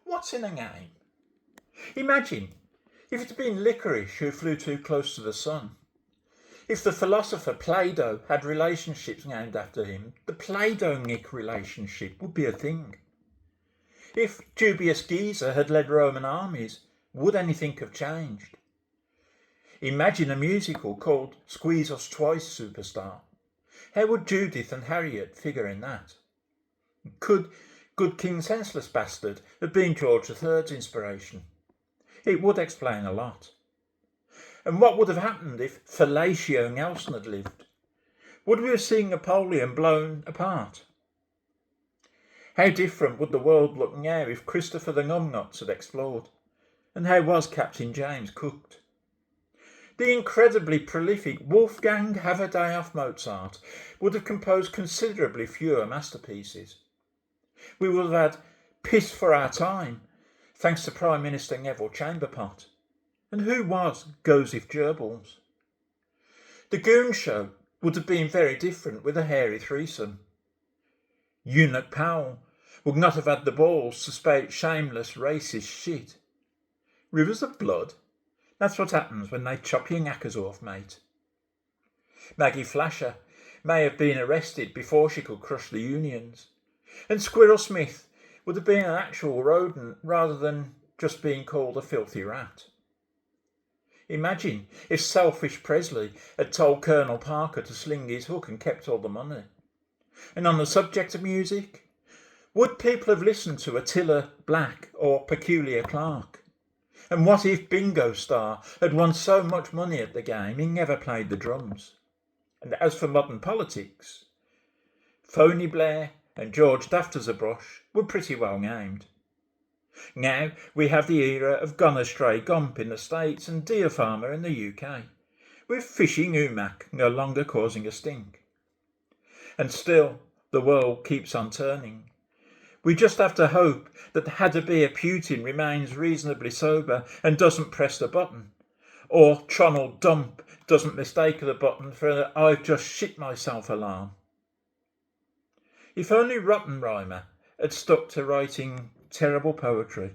What's in a game? Imagine if it had been Licorice who flew too close to the sun. If the philosopher Plato had relationships named after him, the Plato-Nick relationship would be a thing. If Dubious Caesar had led Roman armies, would anything have changed? Imagine a musical called Squeeze Us Twice, Superstar. How would Judith and Harriet figure in that? Could Good King Senseless Bastard have been George III's inspiration? It would explain a lot. And what would have happened if Fellatio Nelson had lived? Would we have seen Napoleon blown apart? How different would the world look now if Christopher the Numbnuts had explored? And how was Captain James cooked? The incredibly prolific Wolfgang Have a Day Off Mozart would have composed considerably fewer masterpieces. We would have had Piss for Our Time, thanks to Prime Minister Neville Chamberpot. And who was Joseph Goebbels? The Goon Show would have been very different with a hairy threesome. Eunuch Powell would not have had the balls to spout shameless racist shit. Rivers of blood? That's what happens when they chop your knackers off, mate. Maggie Flasher may have been arrested before she could crush the unions. And Squirrel Smith would have been an actual rodent rather than just being called a filthy rat. Imagine if selfish Presley had told Colonel Parker to sling his hook and kept all the money. And on the subject of music, would people have listened to Attila Black or Peculiar Clark? And what if Bingo Star had won so much money at the game he never played the drums? And as for modern politics, Phony Blair and George Daftersabrosh were pretty well named. Now we have the era of Gone Astray Gump in the States and Deer Farmer in the UK, with Fishing Umac no longer causing a stink. And still, the world keeps on turning. We just have to hope that Vladimir Putin remains reasonably sober and doesn't press the button, or Tronald Dump doesn't mistake the button for an I've just shit myself alarm. If only Rotten Rhymer had stuck to writing terrible poetry,